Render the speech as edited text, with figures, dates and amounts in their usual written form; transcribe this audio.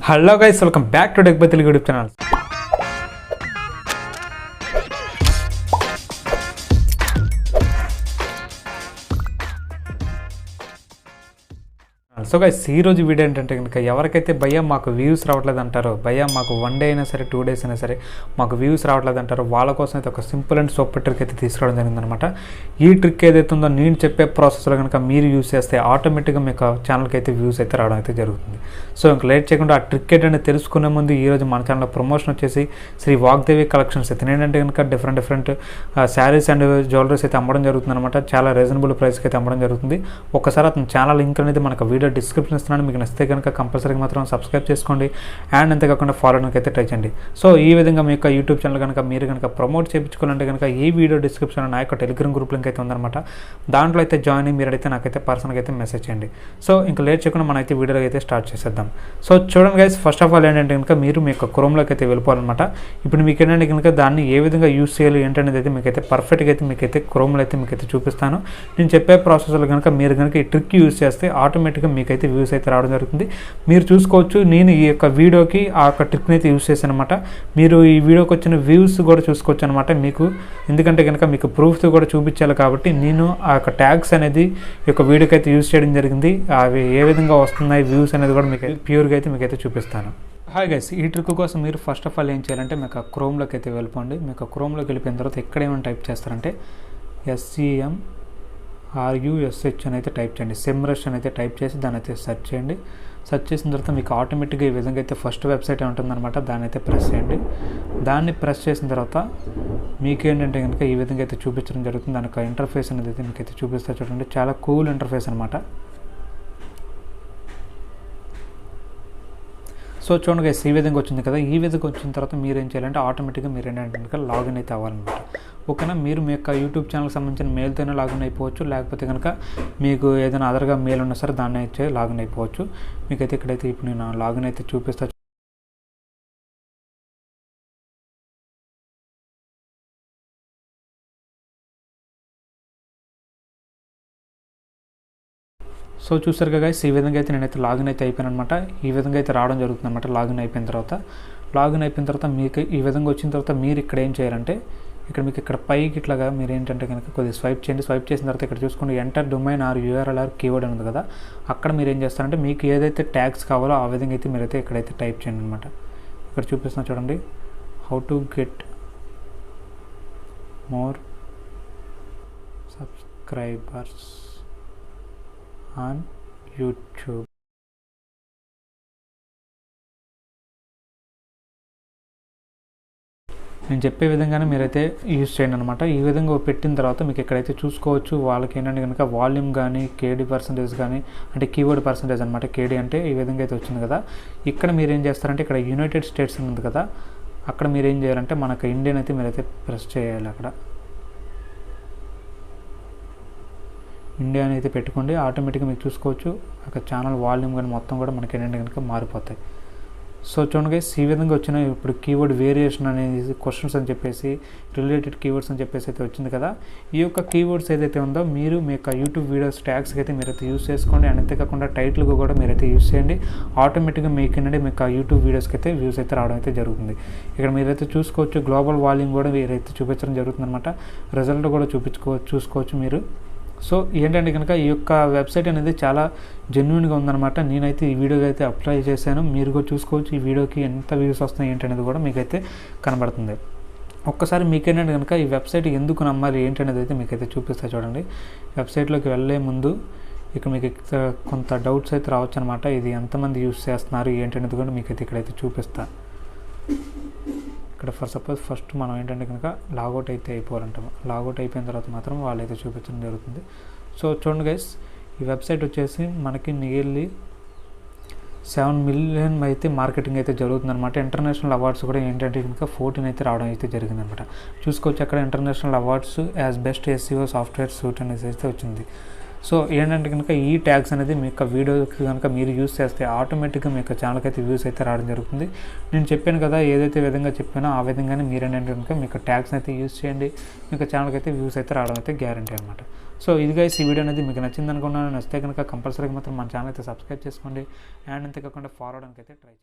Hello guys, welcome back to TechboyTeluguYT channel. So guys ఈ రోజు video ఏంటంటే కనుక ఎవరికైతే భయ్యా మాకు వ్యూస్ రావట్లేదు అంటారో, భయ్యా మాకు 1 డే అయినా సరే 2 డేస్ అయినా సరే మాకు వ్యూస్ రావట్లేదు అంటారో వాళ్ళ కోసం అయితే ఒక సింపుల్ అండ్ సూపర్ ట్రిక్ అయితే తీసుకురావడం జరిగిందనమాట. ఈ ట్రిక్ ఏదైతే ఉందో నేను చెప్పే ప్రాసెస్లో కనుక మీరు యూస్ చేస్తే ఆటోమేటిక్గా మీకు ఛానల్కి అయితే వ్యూస్ అయితే రావడం అయితే జరుగుతుంది. సో ఇంకా లేట్ చేయకుండా ఆ ట్రిక్ ఏంటంటే తెలుసుకునే ముందు ఈరోజు మన ఛానల్లో ప్రమోషన్ వచ్చేసి శ్రీ వాగ్దేవి కలెక్షన్స్ అయితే ఏంటంటే కనుక డిఫరెంట్ శారీస్ అండ్ జ్యువెలరీస్ అయితే అమ్మడం జరుగుతుంది అనమాట. చాలా రీజనబుల్ ప్రైస్కి అయితే అమ్మడం జరుగుతుంది. ఒకసారి అతని ఛానల్ లింక్ అనేది మనకు వీడియో డిస్క్రిప్షన్ ఇస్తున్నాను. మీకు నచ్చితే కనుక కంపల్సరీగా మాత్రం సబ్స్క్రైబ్ చేసుకోండి అండ్ అంతేకాకుండా ఫాలోడానికి అయితే ట్రై చేయండి. సో ఈ విధంగా మీ యొక్క యూట్యూబ్ ఛానల్ కనుక మీరు కనుక ప్రమోట్ చేయించుకోవాలంటే కనుక ఈ వీడియో డిస్క్రిప్షన్లో నా యొక్క టెలిగ్రామ్ గ్రూప్ లింక్ అయితే ఉందన్నమాట. దాంట్లో అయితే జాయిన్ అయ్యి మీరైతే నాకైతే పర్సనల్గా అయితే మెసేజ్ చేయండి. సో ఇంకా లేట్ చేయకుండా మనం అయితే వీడియోలో అయితే స్టార్ట్ చేసేద్దాం. సో చూడండి గైస్, ఫస్ట్ ఆఫ్ ఆల్ ఏంటంటే కనుక మీరు మీ యొక్క క్రోమ్లోకి అయితే వెళ్ళిపోవాలన్నమాట. ఇప్పుడు మీకు ఏంటంటే కనుక దాన్ని ఏ విధంగా యూస్ చేయాలి ఏంటనేది అయితే మీకైతే పర్ఫెక్ట్గా అయితే మీకైతే క్రోమ్లో అయితే మీకైతే చూపిస్తాను. నేను చెప్పే ప్రాసెస్లో కనుక మీరు కనుక ఈ ట్రిక్ యూస్ చేస్తే ఆటోమేటిక్గా మీకైతే వ్యూస్ అయితే రావడం జరుగుతుంది. మీరు చూసుకోవచ్చు, నేను ఈ యొక్క వీడియోకి ఆ యొక్క ట్రిక్ని అయితే యూస్ చేశాను అనమాట. మీరు ఈ వీడియోకి వచ్చిన వ్యూస్ కూడా చూసుకోవచ్చు అనమాట. మీకు ఎందుకంటే కనుక మీకు ప్రూఫ్స్ కూడా చూపించాలి కాబట్టి నేను ఆ యొక్క ట్యాగ్స్ అనేది ఈ యొక్క వీడియోకి అయితే యూస్ చేయడం జరిగింది. అవి ఏ విధంగా వస్తున్నాయి వ్యూస్ అనేది కూడా మీకు ప్యూర్గా అయితే మీకైతే చూపిస్తాను. హాయ్ గైస్, ఈ ట్రిక్ కోసం మీరు ఫస్ట్ ఆఫ్ ఆల్ ఏం చేయాలంటే మీకు క్రోమ్లోకి అయితే వెళ్ళిపోండి. మీకు క్రోమ్లోకి వెళ్ళిపోయిన తర్వాత ఎక్కడ ఏమైనా టైప్ చేస్తారంటే SEMRUSH అని అయితే టైప్ చేయండి. సెమ్రష్ అని అయితే టైప్ చేసి దాన్ని అయితే సెర్చ్ చేయండి. సెర్చ్ చేసిన తర్వాత మీకు ఆటోమేటిక్గా ఈ విధంగా అయితే ఫస్ట్ వెబ్సైట్ ఉంటుందన్నమాట. దాన్ని అయితే ప్రెస్ చేయండి. దాన్ని ప్రెస్ చేసిన తర్వాత మీకేంటంటే కనుక ఈ విధంగా అయితే చూపించడం జరుగుతుంది. దానికి ఇంటర్ఫేస్ అనేది అయితే మీకు అయితే చూపిస్తా చూడండి. చాలా కూల్ ఇంటర్ఫేస్ అనమాట. సో చూడండి గైస్, ఈ విధంగా వచ్చింది కదా. ఈ విధంగా వచ్చిన తర్వాత మీరు ఏం చేయాలంటే ఆటోమేటిక్గా మీరు ఏంటంటే కనుక లాగిన్ అయితే అవ్వాలన్నమాట. ఓకేనా, మీరు మీ యొక్క యూట్యూబ్ ఛానల్కి సంబంధించిన మెయిల్తోనే లాగిన్ అయిపోవచ్చు, లేకపోతే కనుక మీకు ఏదైనా అదర్గా మెయిల్ ఉన్నా సరే దాన్ని అయితే లాగిన్ అయిపోవచ్చు. మీకైతే ఇక్కడైతే ఇప్పుడు నేను లాగిన్ అయితే చూపిస్తాను. సో చూసారు కదా గైస్, ఈ విధంగా అయితే నేనైతే లాగిన్ అయితే అయిపోయాను అనమాట. ఈ విధంగా అయితే రావడం జరుగుతుంది అనమాట. లాగిన్ అయిపోయిన తర్వాత మీకు ఈ విధంగా వచ్చిన తర్వాత మీరు ఇక్కడ ఏం చేయాలంటే ఇక్కడ మీకు ఇక్కడ పైకి ఇట్లాగా మీరు ఏంటంటే కనుక కొద్దిగా స్వైప్ చేయండి. స్వైప్ చేసిన తర్వాత ఇక్కడ చూసుకోండి enter domain or URL or keyword ఉంది కదా. అక్కడ మీరు ఏం చేస్తారంటే మీకు ఏదైతే ట్యాగ్స్ కావాలో ఆ విధంగా అయితే మీరైతే ఇక్కడైతే టైప్ చేయండి అనమాట. ఇక్కడ చూపిస్తున్నా చూడండి, how to get more subscribers on YouTube. నేను చెప్పే విధంగానే మీరైతే యూజ్ చేయండి అనమాట. ఈ విధంగా పెట్టిన తర్వాత మీకు ఎక్కడైతే చూసుకోవచ్చు వాళ్ళకి ఏంటంటే కనుక వాల్యూమ్ కానీ KD% కానీ అంటే కీవర్డ్ పర్సంటేజ్ అనమాట. KD అంటే ఈ విధంగా అయితే వచ్చింది కదా. ఇక్కడ మీరు ఏం చేస్తారంటే ఇక్కడ యునైటెడ్ స్టేట్స్ ఉంది కదా, అక్కడ మీరు ఏం చేయాలంటే మనకు ఇండియన్ అయితే మీరైతే ప్రెస్ చేయాలి. అక్కడ ఇండియా అయితే పెట్టుకోండి. ఆటోమేటిక్గా మీకు చూసుకోవచ్చు అక్కడ ఛానల్ వాల్యూమ్ కానీ మొత్తం కూడా మనకి ఏంటంటే కనుక మారిపోతాయి. సో చూడండి గైస్, ఈ విధంగా వచ్చిన ఇప్పుడు కీవర్డ్ వేరియేషన్ అనేది క్వశ్చన్స్ అని చెప్పేసి రిలేటెడ్ కీవర్డ్స్ అని చెప్పేసి అయితే వచ్చింది కదా. ఈ యొక్క కీవర్డ్స్ ఏదైతే ఉందో మీరు మీ యొక్క యూట్యూబ్ వీడియోస్ ట్యాగ్స్కి అయితే మీరైతే యూస్ చేసుకోండి. అండ్ అంతేకాకుండా టైటిల్గా కూడా మీరైతే యూస్ చేయండి. ఆటోమేటిక్గా మీకు ఏంటంటే మీకు యూట్యూబ్ వీడియోస్కి అయితే వ్యూస్ అయితే రావడం అయితే జరుగుతుంది. ఇక్కడ మీరైతే చూసుకోవచ్చు గ్లోబల్ వాల్యూమ్ కూడా మీరైతే చూపించడం జరుగుతుంది అనమాట. రిజల్ట్ కూడా చూసుకోవచ్చు మీరు. సో ఏంటంటే కనుక ఈ యొక్క వెబ్సైట్ అనేది చాలా జెన్యున్గా ఉందన్నమాట. నేనైతే ఈ వీడియోకి అయితే అప్లై చేశాను. మీరు కూడా చూసుకోవచ్చు ఈ వీడియోకి ఎంత వ్యూస్ వస్తున్నాయి ఏంటనేది కూడా మీకైతే కనబడుతుంది. ఒక్కసారి మీకేంటంటే కనుక ఈ వెబ్సైట్ ఎందుకు నమ్మాలి ఏంటనేది అయితే మీకైతే చూపిస్తా చూడండి. వెబ్సైట్లోకి వెళ్ళే ముందు ఇక్కడ మీకు కొంత డౌట్స్ అయితే రావచ్చు అనమాట. ఇది ఎంతమంది యూస్ చేస్తున్నారు ఏంటనేది కూడా మీకైతే ఇక్కడైతే చూపిస్తా. ఇక్కడ ఫస్ట్ మనం ఏంటంటే కనుక లాగౌట్ అయితే అయిపోవాలంటాము. లాగౌట్ అయిపోయిన తర్వాత మాత్రం వాళ్ళైతే చూపించడం జరుగుతుంది. సో చూడండి గైస్, ఈ వెబ్సైట్ వచ్చేసి మనకి నియర్లీ 7 మిలియన్ అయితే మార్కెటింగ్ అయితే జరుగుతుందన్నమాట. ఇంటర్నేషనల్ అవార్డ్స్ కూడా ఏంటంటే కనుక 14 అయితే రావడం అయితే జరిగిందనమాట. చూసుకోవచ్చు అక్కడ international awards as best SEO software suit అనేది అయితే వచ్చింది. సో ఏంటంటే కనుక ఈ ట్యాగ్స్ అనేది మీ యొక్క వీడియోకి కనుక మీరు యూస్ చేస్తే ఆటోమేటిక్గా మీ యొక్క ఛానల్కి అయితే వ్యూస్ అయితే రావడం జరుగుతుంది. నేను చెప్పాను కదా, ఏదైతే విధంగా చెప్పానో ఆ విధంగానే మీరు ఏంటంటే కనుక మీ యొక్క ట్యాగ్స్ అయితే యూస్ చేయండి. మీ యొక్క ఛానల్కి అయితే వ్యూస్ అయితే రావడం అయితే గ్యారంటీ అనమాట. సో ఇది గైస్, ఈ వీడియో అనేది మీకు నచ్చింది అనుకున్నాను. నచ్చితే కనుక కంపల్సరీగా మాత్రం మన ఛానల్ అయితే సబ్స్క్రైబ్ చేసుకోండి అండ్ అంతేకాకుండా ఫార్వర్డ్ అయితే ట్రై చేయండి.